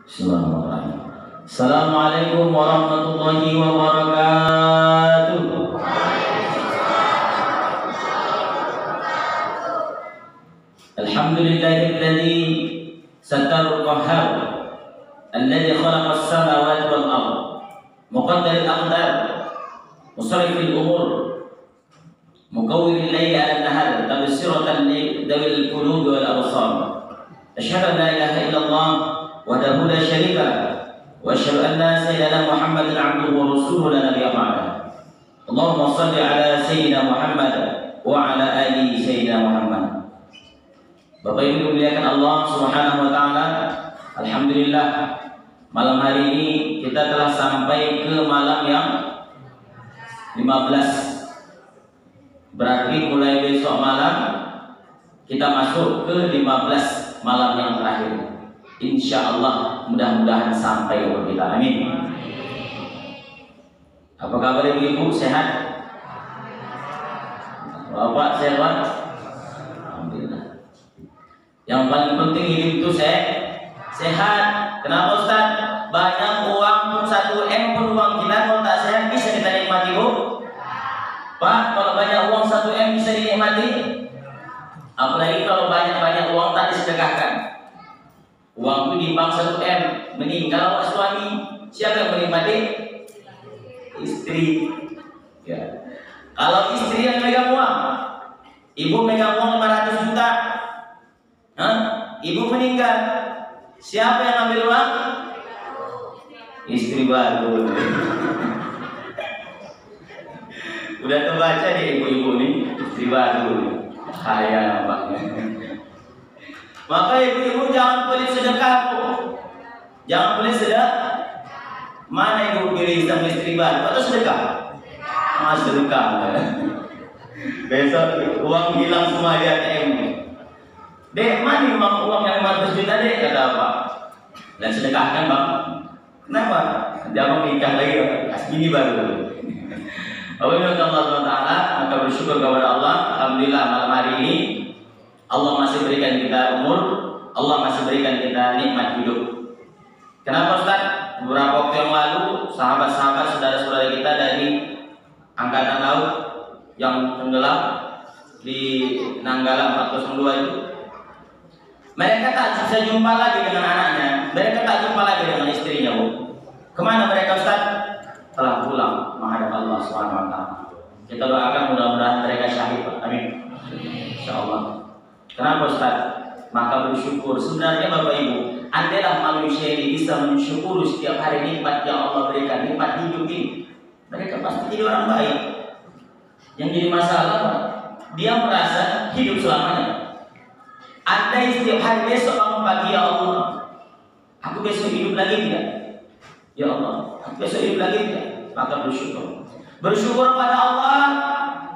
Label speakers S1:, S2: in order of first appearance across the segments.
S1: Bismillahirrahmanirrahim. Assalamualaikum warahmatullahi wabarakatuh. Alhamdulillahilladzi satarul qahhar alladzi khalaqas samawati wal ardh muqaddaril aqdar musarrifil umur mukawwiril layli 'ala an-nahar tabsiratan li dawil qulubi wal absar. Asyhadu an la ilaha illallah wahdahu la syarika lah wa asyhadu anna sayyidana Muhammadan 'abduhu wa rasuluhu la nabiyya ba'da. Allahumma shalli 'ala sayyidina Muhammad wa 'ala ali sayyidina Muhammad. Bapak Ibu dimuliakan Allah Subhanahu wa taala, alhamdulillah malam hari ini kita telah sampai ke malam yang 15. Berarti mulai besok malam kita masuk ke 15 malam yang terakhir. Insya Allah mudah-mudahan sampai kepada kita. Amin. Apa kabar ibu-ibu, sehat? Bapak sehat? Alhamdulillah. Yang paling penting hidup itu sehat. Kenapa Ustaz? Banyak uang 1M pun uang kita kalau tak sehat bisa kita nikmati, Bu? Pak, kalau banyak uang 1M bisa dinikmati? Apalagi kalau banyak-banyak uang tak disedekahkan. Uang itu di bank 1M, meninggal suami, siapa yang menikmati? Istri. Ya. Kalau istri yang megang uang, ibu megang uang 500 juta, ibu meninggal, siapa yang ambil uang? Istri baru. Udah terbaca nih ibu-ibu nih, istri baru. Kaya nampaknya. Maka ibu-ibu jangan pelit sedekah, Bu. Jangan pelit sedekah. Mana ibu pilih sama istri baru atau sedekah? Sedekah. Besok uang hilang semua di ATM. Dek, mana uang yang 500 juta dek? Kata apa? Dan sedekahkan bang. Kenapa? Jangan nikah lagi, ini baru. Apabila Allah SWT, maka bersyukur kepada Allah. Alhamdulillah malam hari ini Allah masih berikan kita umur, Allah masih berikan kita nikmat hidup. Kenapa Ustaz? Beberapa waktu yang lalu sahabat-sahabat saudara-saudara kita dari Angkatan Laut yang tenggelam di Nanggala 402 itu, mereka tak bisa jumpa lagi dengan anaknya, mereka tak jumpa lagi dengan istrinya, Bu. Kemana mereka Ustaz? Telah pulang menghadap Allah SWT. Kita doakan mudah-mudahan mereka syahid, Pak. Amin. Insyaallah. Kenapa Ustaz? Maka bersyukur. Sebenarnya Bapak Ibu, andailah manusia ini bisa mensyukuri setiap hari nikmat yang Allah berikan, nikmat hidup ini, mereka pasti jadi orang baik. Yang jadi masalah, dia merasa hidup selamanya. Andai setiap hari besok bangun pagi, ya Allah, aku besok hidup lagi tidak? Ya Allah, aku besok hidup lagi tidak? Maka bersyukur. Bersyukur pada Allah,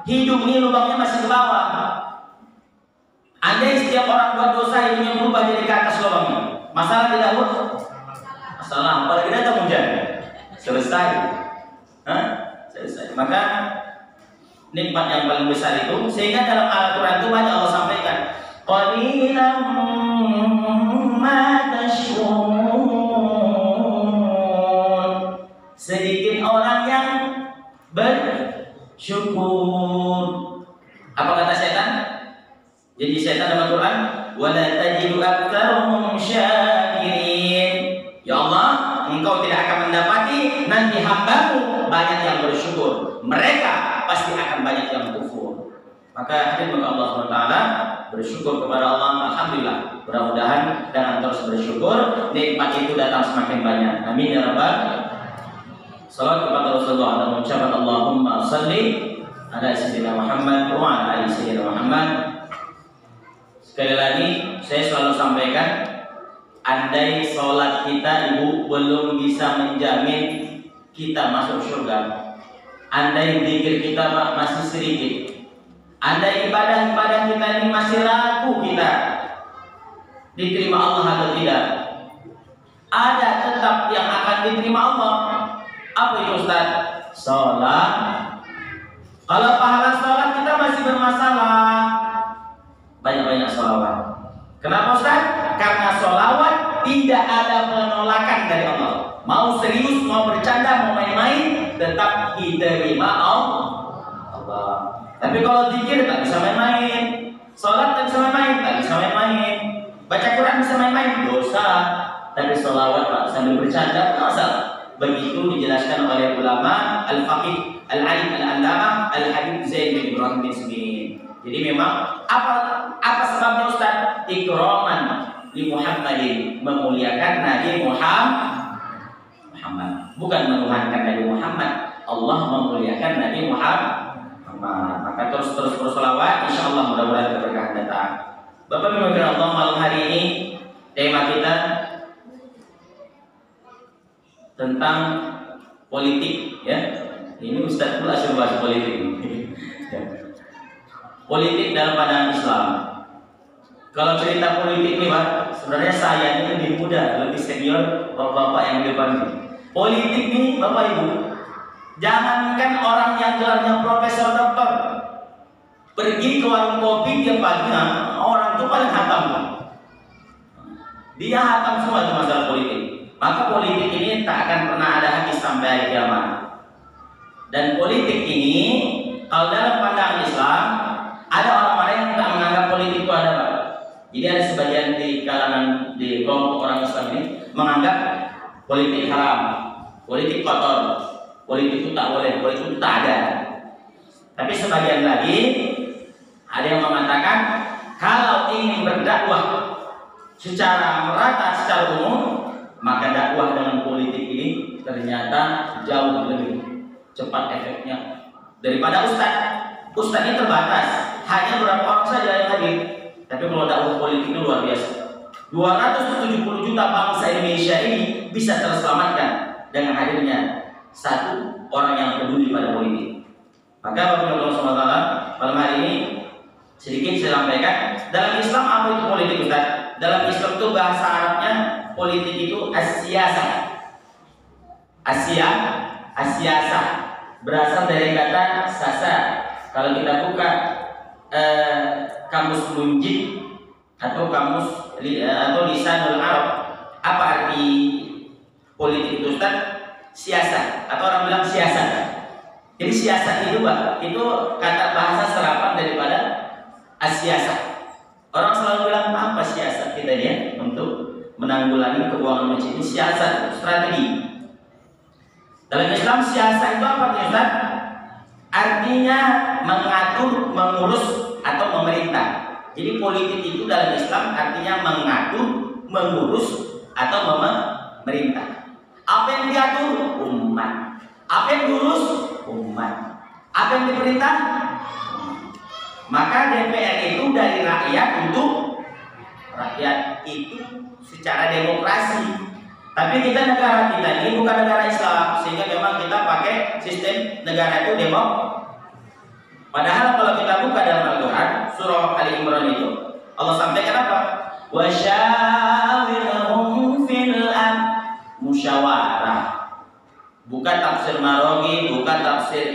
S1: hidup ini lubangnya masih ke bawah. Andai setiap orang buat dosa hidupnya berubah jadi ke atas lubangnya, masalah tidak, Bu? Masalah, apalagi datang hujan, selesai. Selesai. Maka nikmat yang paling besar itu, sehingga dalam Al-Quran itu banyak Allah sampaikan, qalilan ma tashkurun, sedikit orang yang bersyukur. Apa kata setan? Jadi setan dalam Al-Quran, wala tajidu aktsarahum syakirin. Ya Allah, engkau tidak akan mendapati nanti hambamu banyak yang bersyukur. Mereka pasti akan banyak yang kufur. Maka hadirin Allah SWT, bersyukur kepada Allah. Alhamdulillah. Mudah-mudahan dengan terus bersyukur, nikmat itu datang semakin banyak. Amin ya rabbal. Salawat kepada Rasulullah dan mengucapkan Allahumma salli ala sayyidina Muhammad wa ala ali sayyidina Muhammad. Sekali lagi saya selalu sampaikan, andai sholat kita ibu belum bisa menjamin kita masuk surga, andai zikir kita masih sedikit, andai ibadah-ibadah kita ini masih ragu kita diterima Allah atau tidak, ada tetap yang akan diterima Allah. Apa itu Ustaz? Sholat. Kalau pahala sholat kita masih bermasalah, banyak-banyak sholawat. Kenapa Ustaz? Karena sholawat tidak ada penolakan dari Allah. Mau serius, mau bercanda, mau main-main, tetap diterima Allah. Tapi kalau zikir tak bisa main-main, sholat tak bisa main-main, tak bisa main-main, baca Quran bisa main-main, dosa. Tapi sholawat tak sambil bercanda, masalah. Begitu dijelaskan oleh ulama al-faqih al-alim al-allamah al-habib Zaid bin Ibrahim bin Smin. Jadi memang apa sebabnya Ustaz? Ikraman li Muhammadin, memuliakan Nabi Muhammad. Bukan menuhankan Nabi Muhammad. Allah memuliakan Nabi Muhammad. Maka terus bersolawat, insyaallah mudah-mudahan keberkahan datang. Bapak Ibu Allah, malam hari ini tema kita tentang politik, ya. Ini Ustaz pula suruh bahas politik. Politik dalam pandangan Islam. Kalau cerita politik nih Pak, sebenarnya saya ini lebih muda, lebih senior bapak-bapak yang di depan ini. Politik nih Bapak Ibu, jangankan orang yang gelarnya profesor doktor, pergi ke warung kopi tiap pagi, orang itu paling hatam. Dia hatam semua itu masalah politik. Maka politik ini tak akan pernah ada habis sampai hari kiamat. Dan politik ini, kalau dalam pandangan Islam, ada orang-orang yang tak menganggap politik itu ada, Pak. Jadi ada sebagian di kalangan di kelompok orang Islam ini menganggap politik haram, politik kotor, politik itu tak boleh, politik itu tak ada. Tapi sebagian lagi ada yang mengatakan kalau ingin berdakwah secara merata, secara umum, maka dakwah dengan politik ini ternyata jauh lebih cepat efeknya daripada ustadz. Ustadz ini terbatas, hanya beberapa orang saja yang hadir. Tapi kalau dakwah politik itu luar biasa. 270 juta bangsa Indonesia ini bisa terselamatkan dengan hadirnya satu orang yang peduli pada politik. Maka Bapak Allah SWT malam hari ini sedikit saya sampaikan, dalam Islam apa itu politik Ustaz? Dalam Islam itu bahasa Arabnya politik itu as-siyasah. As-siyasah berasal dari kata sasa. Kalau kita buka kamus Munjid atau kamus atau Lisanul Arab, apa arti politik itu Ustaz? Siasat, atau orang bilang siasat. Jadi siasat itu Pak, itu kata bahasa serapan daripada as-siyasah. Orang selalu bilang apa siasat kita ya untuk menanggulangi keuangan masjid ini, siasat, strategi. Dalam Islam siasat itu apa Ustaz? Artinya mengatur, mengurus atau memerintah. Jadi politik itu dalam Islam artinya mengatur, mengurus atau memerintah. Apa yang diatur? Umat. Apa yang diurus? Umat. Apa yang diperintah? Maka DPR itu dari rakyat untuk rakyat, itu secara demokrasi. Tapi kita negara kita ini bukan negara Islam, sehingga memang kita pakai sistem negara itu Padahal kalau kita buka dalam Al-Quran surah Ali Imran itu Allah sampaikan apa? Wasyawirhum fil amr, musyawarah. Bukan tafsir Maraghi, bukan tafsir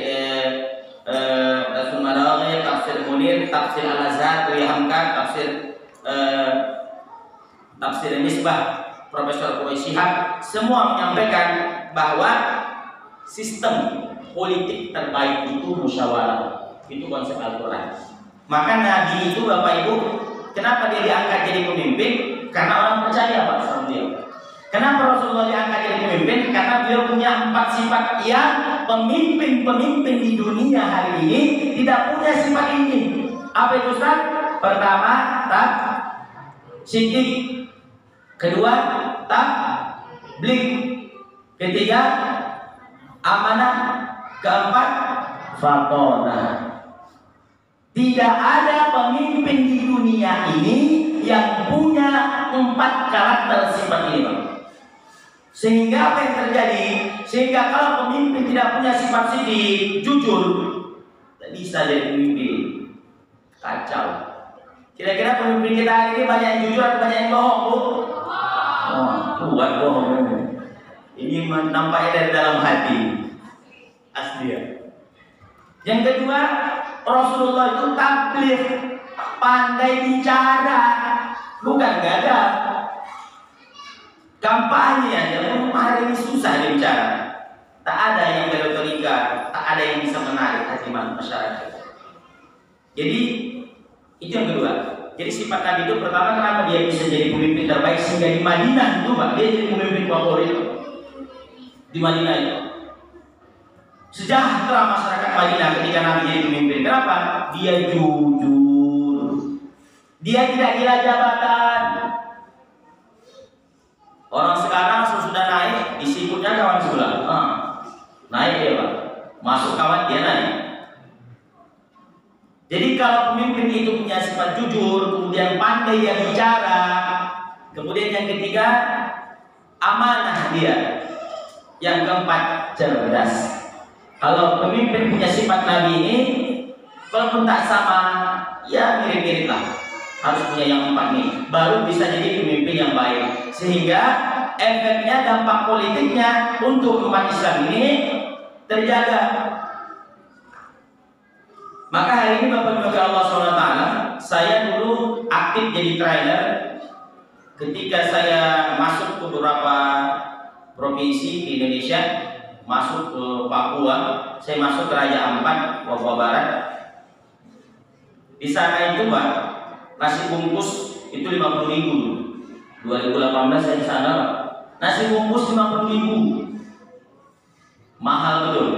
S1: Maraghi, tafsir Munir, tafsir Al-Azhar, Hamka, tafsir Misbah Profesor Quraisy Shihab, semua menyampaikan bahwa sistem politik terbaik itu musyawarah. Itu konsep Al-Quran. Maka Nabi itu Bapak Ibu, kenapa dia diangkat jadi pemimpin? Karena orang percaya Pak sama dia. Kenapa Rasulullah diangkat jadi pemimpin? Karena beliau punya 4 sifat yang pemimpin-pemimpin di dunia hari ini tidak punya sifat ini. Apa itu Ustaz? Pertama, siddiq. Kedua, tabligh. Ketiga, amanah. Keempat, fatonah. Tidak ada pemimpin di dunia ini yang punya 4 karakter sifat ini, Bang. Sehingga apa yang terjadi? Sehingga kalau pemimpin tidak punya sifat siddiq, jujur, tidak bisa jadi pemimpin. Kacau. Kira-kira pemimpin kita hari ini banyak yang jujur atau banyak yang bohong, Bu? Bukan bohong. Ini nampaknya dari dalam hati. Asli ya. Yang kedua, Rasulullah itu tabligh, pandai bicara, bukan gagap. Kampanye aja, hari ini susah dia bicara. Tak ada yang berotorika, tak ada yang bisa menarik hati masyarakat. Jadi itu yang kedua. Jadi sifat Nabi itu pertama, kenapa dia bisa jadi pemimpin terbaik sehingga di Madinah itu Pak, dia jadi pemimpin favorit di Madinah itu. Sejahtera masyarakat Madinah ketika Nabi jadi pemimpin. Kenapa? Dia jujur. Dia tidak gila jabatan. Orang sekarang sudah naik, disebutnya kawan sebelah. Naik dia Pak. Masuk kawan dia naik. Jadi kalau pemimpin itu punya sifat jujur, kemudian pandai yang bicara, kemudian yang ketiga amanah dia, yang keempat cerdas. Kalau pemimpin punya sifat Nabi ini, walaupun tak sama, ya mirip-mirip lah. Harus punya yang empat nih, baru bisa jadi pemimpin yang baik. Sehingga efeknya, dampak politiknya untuk umat Islam ini terjaga. Maka hari ini Bapak Ibu Allah SWT, saya dulu aktif jadi trainer. Ketika saya masuk ke beberapa provinsi di Indonesia, masuk ke Papua, saya masuk ke Raja Ampat, Papua Barat. Di sana itu Pak, nasi bungkus itu 50.000. 2018 saya di sana Pak, nasi bungkus 50.000, mahal betul.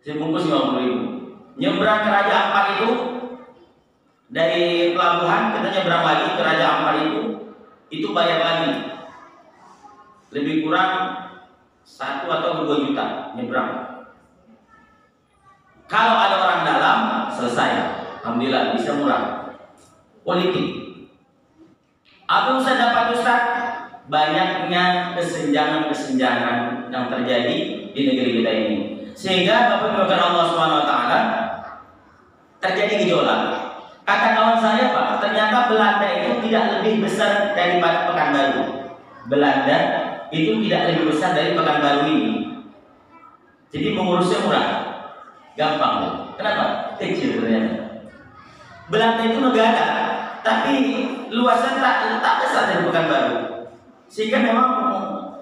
S1: Nasi bungkus 50.000. Nyebrang ke Raja Ampat itu dari pelabuhan, kita nyebrang lagi ke Raja Ampat itu bayar lagi. Lebih kurang 1 atau 2 juta nyebrang. Kalau ada orang dalam, selesai. Alhamdulillah bisa murah. Politik. Apa Ustaz dapat Ustaz? Banyaknya kesenjangan-kesenjangan yang terjadi di negeri kita ini. Sehingga Bapak Ibu Allah SWT terjadi gejolak. Kata kawan saya Pak, ternyata Belanda itu tidak lebih besar daripada Pekanbaru. Belanda itu tidak lebih besar dari Pekanbaru ini. Jadi mengurusnya murah, gampang. Kenapa? Kecil ternyata. Belanda itu negara, tapi luasnya tak besar dari Pekanbaru. Sehingga memang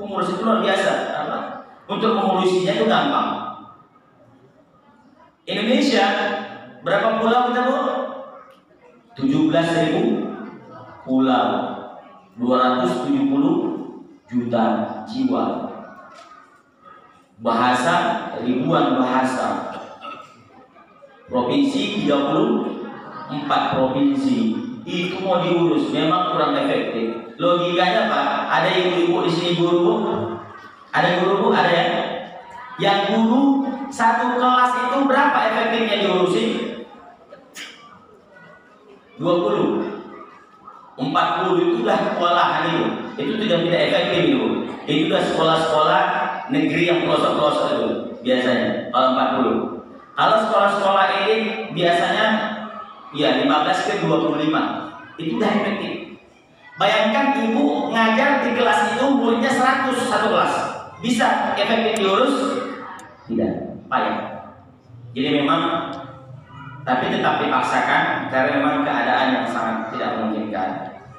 S1: pengurus itu luar biasa. Untuk mengurusinya itu gampang. Indonesia berapa pulau kita Bu? 17.000 pulau, 270 juta jiwa. Bahasa ribuan bahasa. Provinsi 34 provinsi. Itu mau diurus memang kurang efektif. Logikanya Pak, ada ibu-ibu di sini guru Bu? Ada guru Bu? Ada ya? Yang guru satu kelas itu berapa efektifnya diurusin? 20, 40 itu udah kewalahan itu. Itu sudah tidak efektif itu. Itu sudah sekolah-sekolah negeri yang pelosok-pelosok itu biasanya. Kalau 40. Kalau sekolah-sekolah ini biasanya ya 15 ke 25. Itu udah efektif. Bayangkan ibu ngajar di kelas itu muridnya 100 satu kelas. Bisa efektif diurus? Tidak, payah. Jadi memang, tapi tetap dipaksakan karena memang keadaan yang sangat tidak memungkinkan.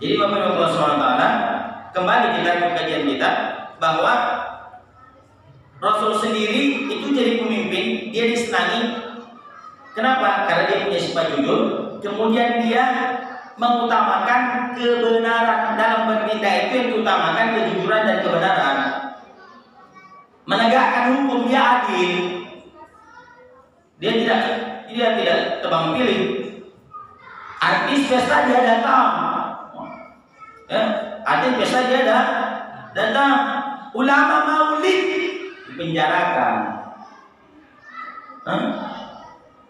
S1: Jadi Bapak Ibu Allah SWT, kembali kita ke kajian kita bahwa Rasul sendiri itu jadi pemimpin, dia disenangi. Kenapa? Karena dia punya sifat jujur, kemudian dia mengutamakan kebenaran. Dalam bertindak itu yang diutamakan kejujuran dan kebenaran. Menegakkan hukum, dia adil. Dia tidak tebang pilih. Artis pesta dia datang. Artis pesta dia datang. Ulama maulid dipenjarakan.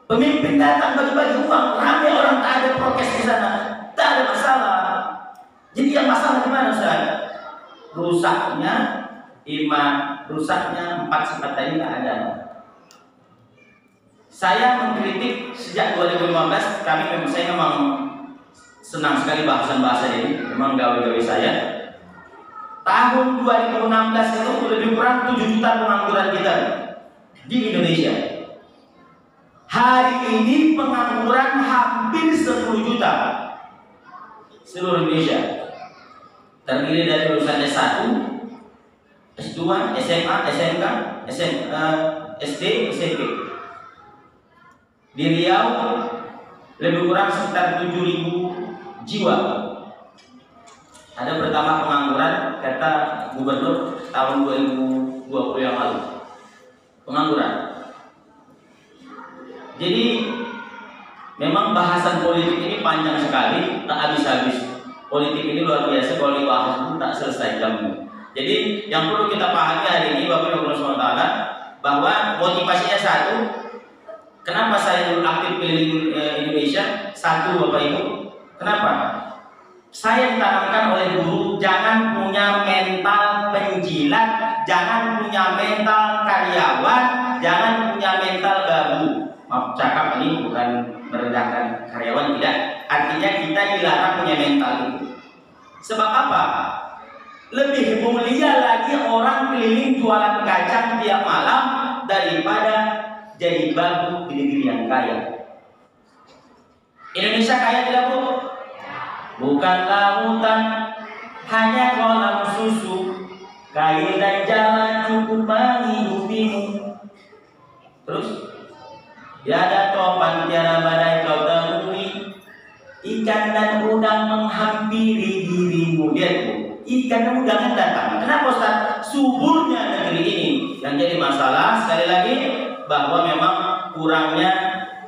S1: Pemimpin datang bagi-bagi uang, ramai orang, tak ada prokes di sana, tak ada masalah. Jadi yang masalah di mana Ustaz? Rusaknya iman, rusaknya 4 sifat tadi tak ada. Saya mengkritik sejak 2015, saya memang senang sekali bahasan-bahasa ini, memang gawe-gawe saya. Tahun 2016 itu lebih kurang 7 juta pengangguran kita di Indonesia. Hari ini pengangguran hampir 10 juta seluruh Indonesia. terdiri dari lulusan S1, S2, SMA, SMK, SD, SMP. Di Riau lebih kurang sekitar 7.000 jiwa. Ada pertama pengangguran, kata gubernur tahun 2020 yang lalu. Pengangguran. Jadi memang bahasan politik ini panjang sekali, tak habis-habis. Politik ini luar biasa, kalau dibahas itu tak selesai jamnya. Jadi yang perlu kita pahami hari ini Bapak Ibu SWT, bahwa motivasinya satu. Kenapa saya dulu aktif keliling Indonesia? Satu Bapak Ibu. Kenapa? Saya ditanamkan oleh guru, jangan punya mental penjilat, jangan punya mental karyawan, jangan punya mental gabu. Maaf cakap ini bukan merendahkan karyawan, tidak. Artinya kita dilarang punya mental itu. Sebab apa? Lebih mulia lagi orang keliling jualan kacang tiap malam daripada jadi babu di negeri yang kaya. Indonesia kaya tidak Bu? Bukan lautan, hanya kolam susu, kayu dan jalan cukup menghidupimu. Terus, tiada topan tiada badai kau temui, ikan dan udang menghampiri dirimu. Lihat Bu, ikan dan udang datang. Kenapa Ustaz? Suburnya negeri ini. Yang jadi masalah sekali lagi bahwa memang kurangnya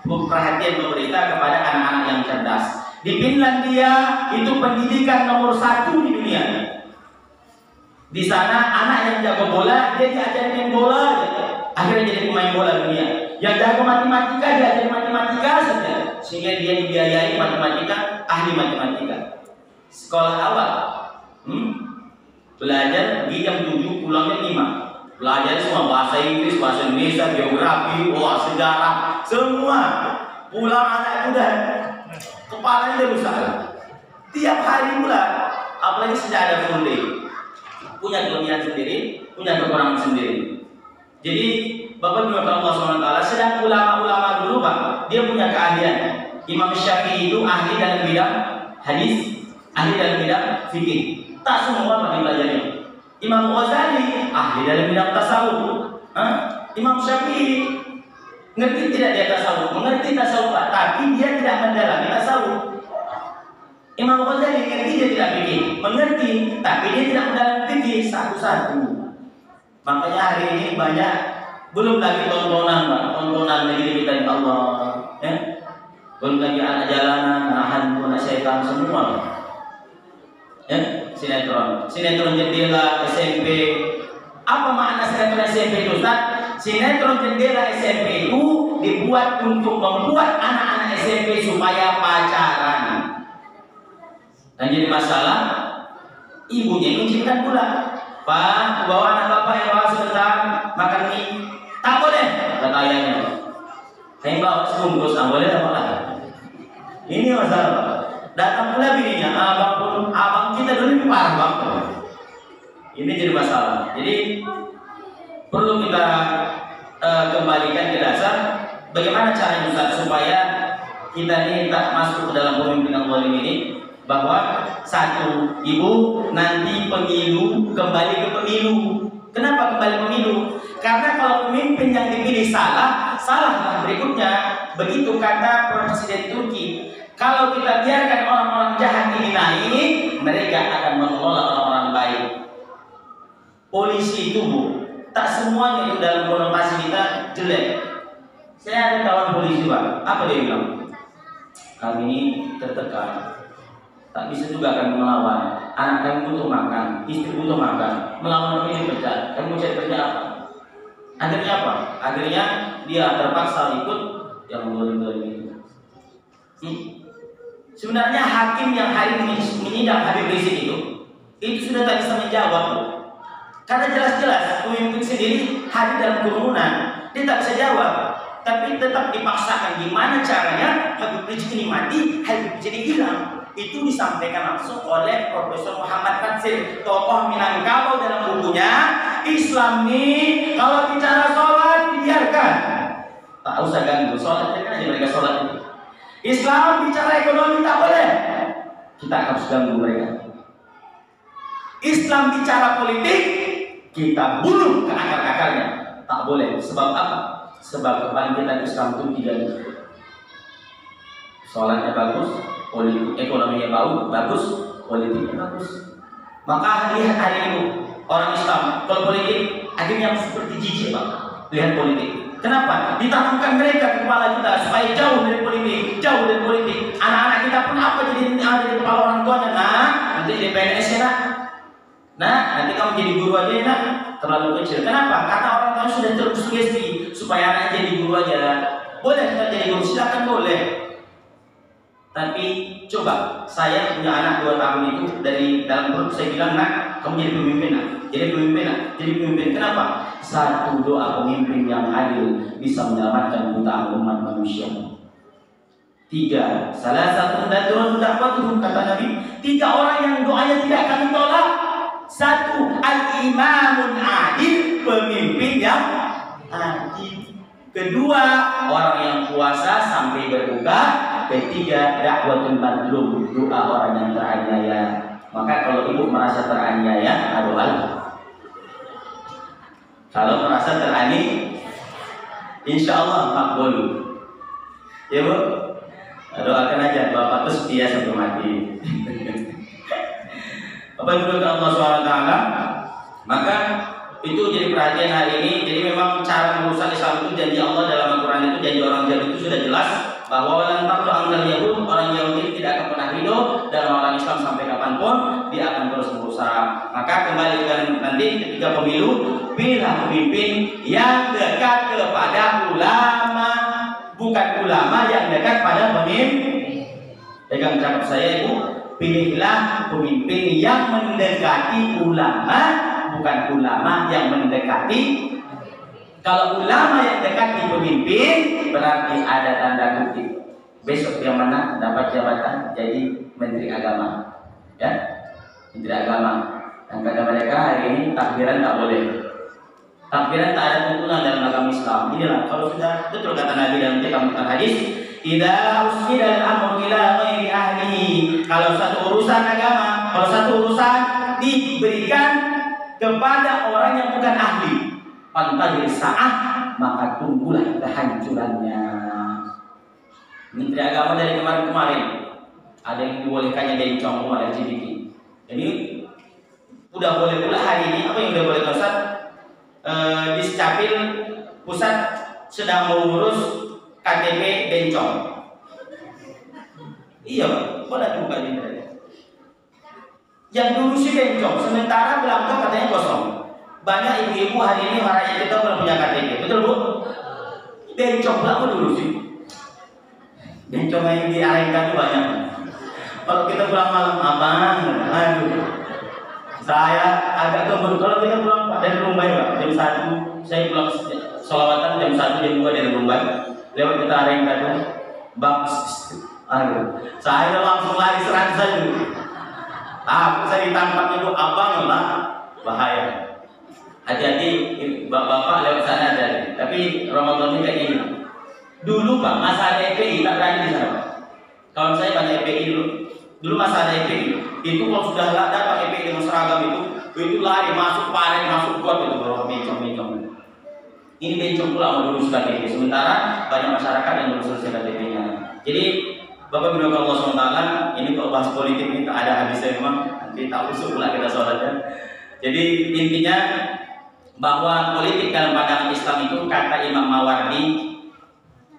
S1: perhatian pemerintah kepada anak-anak yang cerdas. Di Finlandia itu pendidikan nomor 1 di dunia. Di sana anak yang jago bola dia diajarin main bola, akhirnya jadi pemain bola dunia. Yang jago matematika diajarin matematika saja, sehingga dia dibiayai matematika, ahli matematika. Sekolah awal, belajar di jam 7 pulangnya 5. Belajar semua bahasa Inggris, bahasa Indonesia, geografi, sejarah, semua. Pulang anak udah kepalanya udah rusak. Tiap hari pula, apalagi sejak ada full day, punya kelebihan sendiri, punya kekurangan sendiri. Jadi Bapak Ibu Allah SWT, sedang ulama-ulama dulu Pak, dia punya keahlian. Imam Syafi'i itu ahli dalam bidang hadis, ahli dalam bidang fikih. Tak semua Pak dipelajari. Imam Ghazali ahli dalam bidang tasawuf. Imam Syafi'i ngerti tidak dia tasawuf? Mengerti tasawuf Pak, tapi dia tidak mendalami tasawuf. Imam Ghazali ngerti dia tidak fikih, mengerti, tapi dia tidak mendalami fikih satu-satu. Makanya hari ini banyak, belum lagi tontonan Pak, tontonan negeri kita di Allah, ya. Belum lagi anak jalanan, anak hantu, anak setan, semua Pak. Ya, sinetron jendela SMP. Apa makna sinetron SMP itu Ustaz? Sinetron jendela SMP itu dibuat untuk membuat anak-anak SMP supaya pacaran. Dan jadi masalah, ibunya mengizinkan pula. Pak, bawa anak bapak yang bawa sebentar makan mie. Tak boleh, kata ayahnya. Saya bawa sebungkus, tak boleh apa lagi. Ini masalah. Datang pula bininya, abang kita dulu lebih parah Bang. Ini jadi masalah. Jadi perlu kita kembalikan ke dasar. Bagaimana caranya Ustaz supaya kita ini tak masuk ke dalam pemimpinan zalim ini? Bahwa satu, ibu nanti pemilu kembali ke pemilu. Kenapa kembali pemilu? Karena kalau pemimpin yang dipilih salah berikutnya. Begitu kata Presiden Turki. Kalau kita biarkan orang-orang jahat ini naik, mereka akan mengelola orang-orang baik. Polisi itu Bu, tak semuanya itu dalam konotasi kita jelek. Saya ada kawan polisi Pak, apa dia bilang? Kami ini tertekan, tak bisa juga akan melawan. Anak kami butuh makan, istri butuh makan. Melawan ini pecat, kamu cari kerja apa? Akhirnya apa? Akhirnya dia terpaksa ikut yang zalim-zalim itu. Sebenarnya hakim yang hari menyidang Habib Rizik itu sudah tak bisa menjawab. Karena jelas-jelas pemimpin sendiri hadir dalam kerumunan, dia tak bisa jawab. Tapi tetap dipaksakan gimana caranya Habib Rizik ini mati, Habib Rizik hilang. Itu disampaikan langsung oleh Profesor Muhammad Katsir, tokoh Minangkabau dalam bukunya Islam nih kalau bicara sholat dibiarkan, tak usah ganggu sholat, aja mereka sholat itu. Islam bicara ekonomi tak boleh, kita harus ganggu mereka. Islam bicara politik, kita bunuh ke akar-akarnya. Tak boleh. Sebab apa? Sebab kebangkitan Islam itu tidak sholatnya bagus, politik ekonominya bagus, politiknya bagus. Maka lihat hari ini orang Islam kalau politik akhirnya seperti jijik, Pak. Lihat politik. Kenapa? Ditanamkan mereka ke kepala kita supaya jauh dari politik, jauh dari politik. Anak-anak kita pun apa jadi ada di kepala orang tuanya? Nah, nanti jadi PNS ya, nak. Nah, nanti kamu jadi guru aja ya, nak. Terlalu kecil. Kenapa? Karena orang tua sudah tersugesti supaya anaknya jadi guru aja. Boleh kita jadi guru, silakan boleh. Tapi coba, saya punya anak 2 tahun itu dari dalam grup saya bilang, nak, kamu jadi pemimpin, nak. Jadi pemimpin, nak. Jadi pemimpin. Kenapa? Satu doa pemimpin yang adil bisa menyelamatkan jutaan umat manusia. 3, salah satu dakwah kata Nabi, 3 orang yang doanya tidak kami tolak. 1, al-imamun adil, pemimpin yang adil. 2, orang yang puasa sampai berbuka. 3, dakwatul madlum, doa orang yang teraniaya. Maka kalau ibu merasa teraniaya, doalah. Kalau merasa teraniaya, insya Allah makbul. Ya bu, doakan aja bapak itu setia sampai mati. Bapak ibu Allah SWT, maka itu jadi perhatian hari ini. Jadi memang cara merusak Islam itu janji Allah dalam Al-Quran itu, janji orang Yahudi itu sudah jelas bahwa walan tardu anil yahud, orang Yahudi tidak akan pernah ridho dalam orang Islam sampai kapanpun, dia akan terus merusak. Maka kembalikan nanti ketika pemilu, pilihlah pemimpin yang dekat kepada ulama, bukan ulama yang dekat pada pemimpin. Pegang cakap saya ibu, pilihlah pemimpin yang mendekati ulama, bukan ulama yang mendekati. Kalau ulama yang dekati pemimpin, berarti ada tanda kutip besok yang mana dapat jabatan jadi menteri agama, ya, menteri agama. Dan kata mereka hari ini takbiran tak boleh, takbiran tak ada tuntunan dalam agama Islam. Inilah kalau sudah betul kata Nabi dalam kitab hadis, idza usnida al-amru ila ghairi ahlihi. Kalau satu urusan agama, kalau satu urusan diberikan kepada orang yang bukan ahli, pantahir sa'ah, maka tunggulah kehancurannya. Menteri agama dari kemarin-kemarin ada yang dibolehkannya bencong oleh LGBT. Jadi udah boleh pula hari ini. Apa yang udah boleh Ustaz? Di Secapil pusat sedang mengurus KTP bencong. Iya, boleh dibuka di internet. Yang dulu sih bencong, sementara Belangko katanya kosong. Banyak ibu-ibu hari ini rakyat kita belum punya KTP, betul bu? Bencong Belangko dulu sih. Bencong yang diarahkan itu banyak. Kalau kita pulang malam, abang, aduh, saya agak keburu. Kalau kita pulang dari Mumbai, Pak, jam 1, saya pulang sholawatan jam 1, jam 2 dari Mumbai. Lewat kita arahkan itu, bang, aduh, saya langsung lari 100 saja. Saya ditangkap itu abang lah, bahaya. Hati-hati bapak lewat sana ada. Tapi Ramadan ini kayak gini. Dulu Pak, masa ada EPI tak berani di sana Pak. Kawan saya banyak EPI dulu. Dulu masa ada EPI. Itu kalau sudah dapat EPI dengan seragam itu lari masuk panen, masuk got itu baru bencong. Ini bencong pula mau lulus KTP. Sementara banyak masyarakat yang belum selesai KTP-nya. Jadi Bapak Ibu Allah SWT, ini kalau bahas politik ini tak ada habisnya memang. Nanti tak usuk pula kita sholatnya. Jadi intinya bahwa politik dalam pandangan Islam itu kata Imam Mawardi,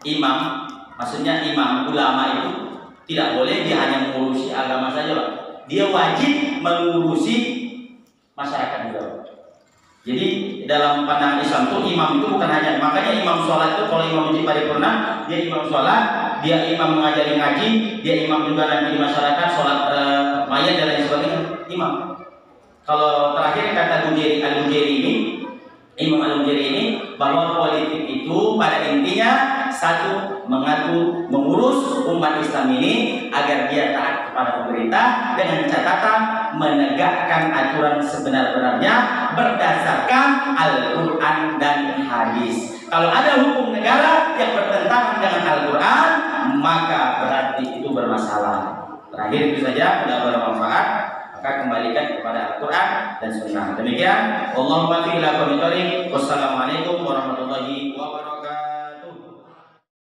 S1: imam, maksudnya imam, ulama itu tidak boleh dia hanya mengurusi agama saja Pak. Dia wajib mengurusi masyarakat juga. Jadi dalam pandangan Islam itu imam itu bukan hanya, makanya imam sholat itu kalau imam di paripurna dia imam sholat, dia imam mengajari ngaji, dia imam juga nanti di masyarakat sholat mayat dan lain sebagainya, imam. Kalau terakhir kata Al-Bujairi ini, Imam Al-Bujairi ini, bahwa politik itu pada intinya satu, mengatur, mengurus umat Islam ini agar dia taat kepada pemerintah dengan catatan menegakkan aturan sebenar-benarnya berdasarkan Al-Quran dan hadis. Kalau ada hukum negara yang bertentangan dengan Al-Quran, maka berarti itu bermasalah. Terakhir itu saja, mudah bermanfaat. maka kembalikan kepada Al-Quran dan Sunnah. Demikian, Allahumma fi ila qawmi. Wassalamualaikum